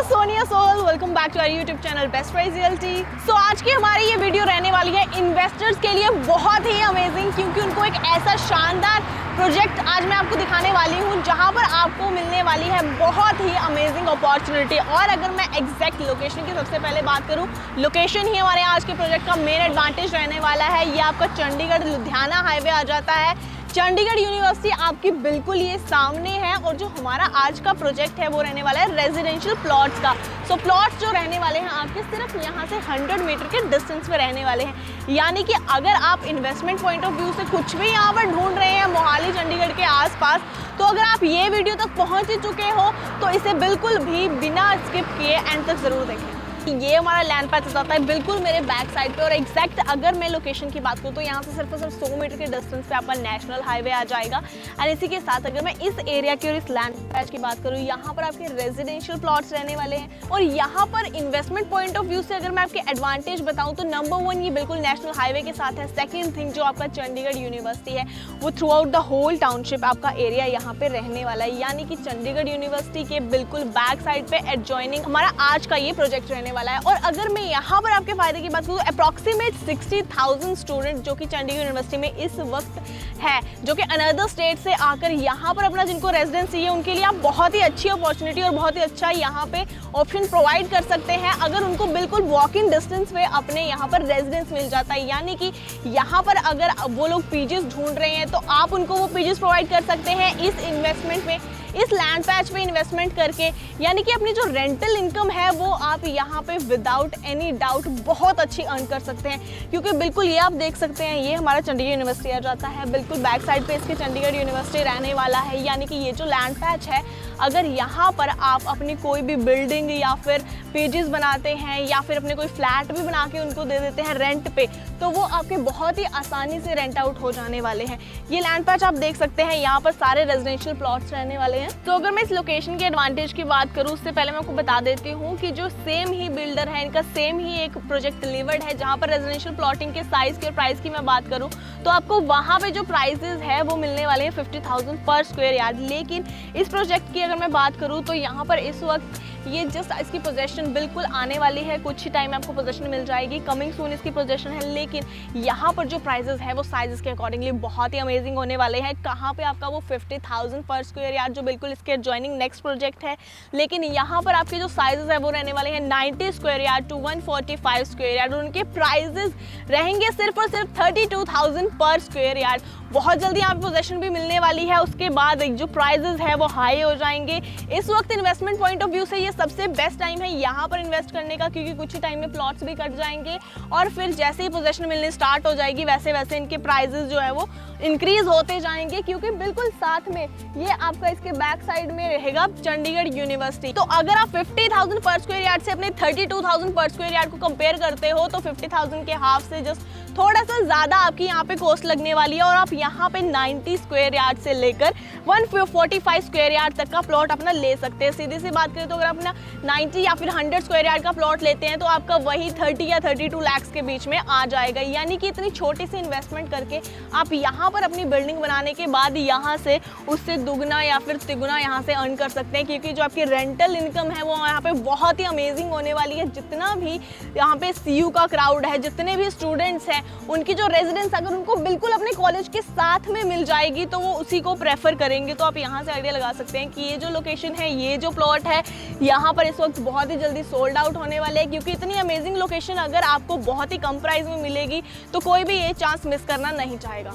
Sonia Sohal, welcome back to our YouTube channel best price realty. So आज की हमारी ये वीडियो रहने वाली है इन्वेस्टर्स के लिए बहुत ही अमेजिंग, क्योंकि उनको एक ऐसा शानदार प्रोजेक्ट आज मैं आपको दिखाने वाली हूँ जहाँ पर आपको मिलने वाली है बहुत ही अमेजिंग अपॉर्चुनिटी। और अगर मैं एग्जैक्ट लोकेशन की सबसे पहले बात करूँ, लोकेशन ही हमारे आज के प्रोजेक्ट का मेन एडवांटेज रहने वाला है। ये आपका चंडीगढ़ लुधियाना हाईवे आ जाता है। चंडीगढ़ यूनिवर्सिटी आपकी बिल्कुल ये सामने है। और जो हमारा आज का प्रोजेक्ट है वो रहने वाला है रेजिडेंशियल प्लॉट्स का। सो प्लॉट्स जो रहने वाले हैं आपके सिर्फ यहाँ से 100 मीटर के डिस्टेंस में रहने वाले हैं। यानी कि अगर आप इन्वेस्टमेंट पॉइंट ऑफ व्यू से कुछ भी यहाँ पर ढूंढ रहे हैं मोहाली चंडीगढ़ के आसपास, तो अगर आप ये वीडियो तक पहुँच ही चुके हो तो इसे बिल्कुल भी बिना स्किप किए एंड तक ज़रूर देखें। ये हमारा लैंड पैच जाता है बिल्कुल मेरे बैक साइड पे। और एग्जैक्ट अगर मैं लोकेशन की बात करूँ तो यहाँ से सिर्फ और सिर्फ 100 मीटर के डिस्टेंस पे आपका नेशनल हाईवे आ जाएगा। एंड इसी के साथ अगर मैं इस एरिया की और इस लैंड पैच की बात करूँ, यहाँ पर आपके रेजिडेंशियल प्लॉट्स रहने वाले हैं। और यहाँ पर इन्वेस्टमेंट पॉइंट ऑफ व्यू से अगर मैं आपके एडवांटेज बताऊँ तो नंबर 1 ये बिल्कुल नेशनल हाईवे के साथ है। सेकेंड थिंग, जो आपका चंडीगढ़ यूनिवर्सिटी है वो throughout the whole township आपका एरिया यहाँ पे रहने वाला है। यानी कि चंडीगढ़ यूनिवर्सिटी के बिल्कुल बैक साइड पे एडजॉइनिंग हमारा आज का ये प्रोजेक्ट रहने वाला है। और अगर मैं यहाँ पर आपके फायदे की बात करूँ, अप्रॉक्सीमेट 60,000 स्टूडेंट जो कि चंडीगढ़ यूनिवर्सिटी में इस वक्त है, जो कि अनदर स्टेट से आकर यहाँ पर अपना जिनको रेजिडेंस चाहिए उनके लिए आप बहुत ही अच्छी अपॉर्चुनिटी और बहुत ही अच्छा यहाँ पे ऑप्शन प्रोवाइड कर सकते हैं। अगर उनको बिल्कुल वॉक इन डिस्टेंस में अपने यहाँ पर रेजिडेंस मिल जाता है, यानी कि यहाँ पर अगर वो लोग पीजीज ढूंढ रहे हैं तो आप उनको वो पीजीज प्रोवाइड कर सकते हैं इस इन्वेस्टमेंट में, इस लैंड पैच पे इन्वेस्टमेंट करके। यानी कि अपनी जो रेंटल इनकम है वो आप यहाँ पे विदाउट एनी डाउट बहुत अच्छी अर्न कर सकते हैं। क्योंकि बिल्कुल ये आप देख सकते हैं, ये हमारा चंडीगढ़ यूनिवर्सिटी आ जाता है। बिल्कुल बैक साइड पे इसके चंडीगढ़ यूनिवर्सिटी रहने वाला है। यानी कि ये जो लैंड पैच है, अगर यहाँ पर आप अपनी कोई भी बिल्डिंग या फिर पेजेस बनाते हैं या फिर अपने कोई फ्लैट भी बना के उनको दे देते हैं रेंट पे, तो वो आपके बहुत ही आसानी से रेंट आउट हो जाने वाले हैं। ये लैंड पैच आप देख सकते हैं, यहाँ पर सारे रेजिडेंशियल प्लॉट्स रहने वाले हैं। तो अगर मैं इस लोकेशन के एडवांटेज की बात करूँ, उससे पहले मैं आपको बता देती हूँ कि जो सेम ही बिल्डर है, इनका सेम ही एक प्रोजेक्ट डिलीवर्ड है। जहाँ पर रेजिडेंशियल प्लॉटिंग के साइज की और प्राइस की मैं बात करूँ तो आपको वहाँ पे जो प्राइसेस है वो मिलने वाले हैं 50,000 पर स्क्वायर यार्ड। लेकिन इस प्रोजेक्ट की अगर मैं बात करूँ तो यहाँ पर इस वक्त ये जस्ट इसकी पोजेशन बिल्कुल आने वाली है, कुछ ही टाइम में आपको पोजेशन मिल जाएगी, कमिंग सून इसकी पोजेशन है। लेकिन यहाँ पर जो प्राइसेस है वो साइजेस के अकॉर्डिंगली बहुत ही अमेजिंग होने वाले हैं। कहाँ पे आपका वो 50,000 पर स्क्वायर यार्ड जो बिल्कुल इसके एडजॉइनिंग नेक्स्ट प्रोजेक्ट है, लेकिन यहाँ पर आपके जो साइजेस है वो रहने वाले हैं 90 square yard to 145 square yard. उनके प्राइजेस रहेंगे सिर्फ और सिर्फ 32,000 पर स्क्वायर यार्ड। बहुत जल्दी यहाँ पे पोजेशन भी मिलने वाली है, उसके बाद जो प्राइजेस है वो हाई हो जाएंगे। इस वक्त इन्वेस्टमेंट पॉइंट ऑफ व्यू से ये सबसे बेस्ट टाइम है यहाँ पर इन्वेस्ट करने का, क्योंकि कुछ ही टाइम में प्लॉट्स भी कट जाएंगे और फिर जैसे ही पोजेशन मिलने स्टार्ट हो जाएगी वैसे वैसे इनके प्राइजेस जो है वो इंक्रीज होते जाएंगे। क्योंकि बिल्कुल साथ में ये आपका इसके बैक साइड में रहेगा चंडीगढ़ यूनिवर्सिटी। तो अगर आप 50,000 पर स्क्वायर यार्ड से अपने 32,000 पर स्क्वायर यार्ड को कंपेयर करते हो तो 50,000 के हाफ से जस्ट थोड़ा सा ज्यादा आपकी यहाँ पे कॉस्ट लगने वाली है। और आप यहाँ पे 90 स्क्वायर यार्ड से लेकर 145 स्क्वायर यार्ड तक का प्लॉट अपना ले सकते हैं। सीधी सी बात करें तो अगर अपना 90 या फिर 100 स्क्वायर यार्ड का प्लॉट लेते हैं तो आपका वही 30 या 32 लाख के बीच में आ जाएगा। यानी कि इतनी छोटी सी इन्वेस्टमेंट करके आप यहाँ पर अपनी बिल्डिंग बनाने के बाद यहाँ से उससे दुगना या फिर तिगुना यहाँ से अर्न कर सकते हैं। क्योंकि जो आपकी रेंटल इनकम है वो यहाँ पे बहुत ही अमेजिंग होने वाली है। जितना भी यहाँ पे CU का क्राउड है, जितने भी स्टूडेंट्स हैं, उनकी जो रेजिडेंस अगर उनको बिल्कुल अपने कॉलेज के साथ में मिल जाएगी तो वो उसी को प्रेफर करेंगे। तो आप यहाँ से आइडिया लगा सकते हैं कि ये जो लोकेशन है, ये जो प्लॉट है, यहाँ पर इस वक्त बहुत ही जल्दी सोल्ड आउट होने वाले हैं। क्योंकि इतनी अमेजिंग लोकेशन अगर आपको बहुत ही कम प्राइस में मिलेगी तो कोई भी ये चांस मिस करना नहीं चाहेगा।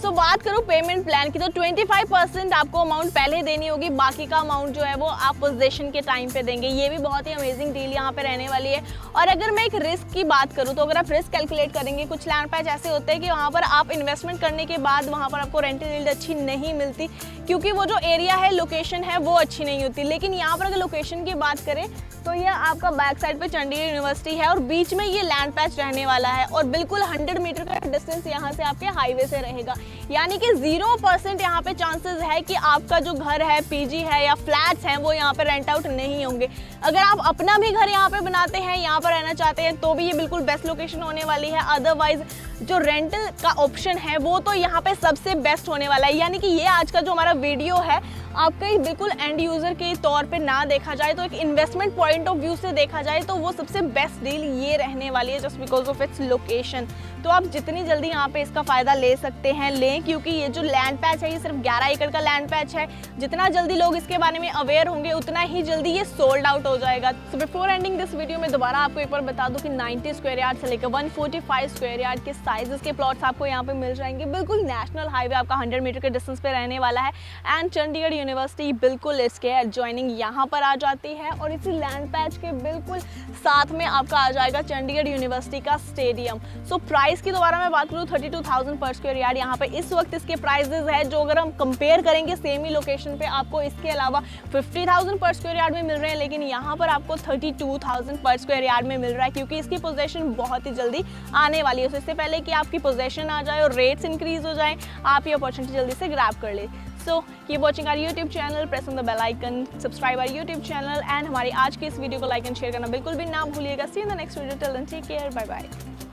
सो बात करूँ पेमेंट प्लान की तो 25% आपको अमाउंट पहले देनी होगी, बाकी का अमाउंट जो है वो आप पोजीशन के टाइम पे देंगे। ये भी बहुत ही अमेजिंग डील यहाँ पे रहने वाली है। और अगर मैं एक रिस्क की बात करूँ तो अगर आप रिस्क कैलकुलेट करेंगे, कुछ लैंड पैच ऐसे होते हैं कि वहाँ पर आप इन्वेस्टमेंट करने के बाद वहाँ पर आपको रेंटल यील्ड अच्छी नहीं मिलती, क्योंकि वो जो एरिया है, लोकेशन है वो अच्छी नहीं होती। लेकिन यहाँ पर अगर लोकेशन की बात करें तो ये आपका बैक साइड पे चंडीगढ़ यूनिवर्सिटी है और बीच में ये लैंड पैच रहने वाला है और बिल्कुल 100 मीटर का डिस्टेंस यहाँ से आपके हाईवे से रहेगा। यानी कि 0% यहाँ पे चांसेस है कि आपका जो घर है, पीजी है या फ्लैट्स हैं, वो यहाँ पे रेंट आउट नहीं होंगे। अगर आप अपना भी घर यहाँ पे बनाते हैं, यहाँ पर रहना चाहते हैं, तो भी ये बिल्कुल बेस्ट लोकेशन होने वाली है। अदरवाइज जो रेंटल का ऑप्शन है वो तो यहाँ पे सबसे बेस्ट होने वाला है। यानी कि ये आज का जो हमारा वीडियो है आपका ही बिल्कुल एंड यूज़र के तौर पे ना देखा जाए तो एक इन्वेस्टमेंट पॉइंट ऑफ व्यू से देखा जाए तो वो सबसे बेस्ट डील ये रहने वाली है, just because of its location. तो आप जितनी जल्दी यहाँ पे इसका फ़ायदा ले सकते हैं लें, क्योंकि ये जो लैंड पैच है ये सिर्फ 11 एकड़ का लैंड पैच है। जितना जल्दी लोग इसके बारे में अवेयर होंगे उतना ही जल्दी ये सोल्ड आउट हो जाएगा। So before ending this video में दोबारा आपको एक बार बता दूं कि 90 स्क्वायर यार्ड से लेकर 145 स्क्वायर यार्ड के साइजेस के प्लॉट्स आपको यहाँ पे मिल जाएंगे। बिल्कुल नेशनल हाईवे आपका 100 मीटर के डिस्टेंस पे रहने वाला है एंड चंडीगढ़ यूनिवर्सिटी बिल्कुल इसके एडजॉइनिंग यहाँ पर आ जाती है और इसी लैंड पैच के बिल्कुल साथ में आपका आ जाएगा चंडीगढ़ यूनिवर्सिटी का स्टेडियम। सो प्राइस की दोबारा मैं बात करूँ 32,000 पर स्क्वायर यार्ड यहाँ पे इस वक्त इसके प्राइजेस है। जो अगर हम कंपेयर करेंगे सेम ही लोकेशन पे आपको इसके अलावा 50,000 पर स्क्वायर यार्ड में मिल रहे हैं, लेकिन यहाँ पर आपको 32,000 पर स्क्वायर यार्ड में मिल रहा है क्योंकि इसकी पोजेशन बहुत ही जल्दी आने वाली है। तो इससे पहले कि आपकी पोजेशन आ जाए और रेट्स इंक्रीज हो जाए आप ये अपॉर्चुनिटी जल्दी से ग्रैब कर ले। So keep watching our YouTube channel, press on the bell icon, subscribe our YouTube channel and हमारी आज की इस वीडियो को लाइक एंड शेयर करना बिल्कुल भी ना भूलिएगा। See you in the next video, till then take care, bye bye।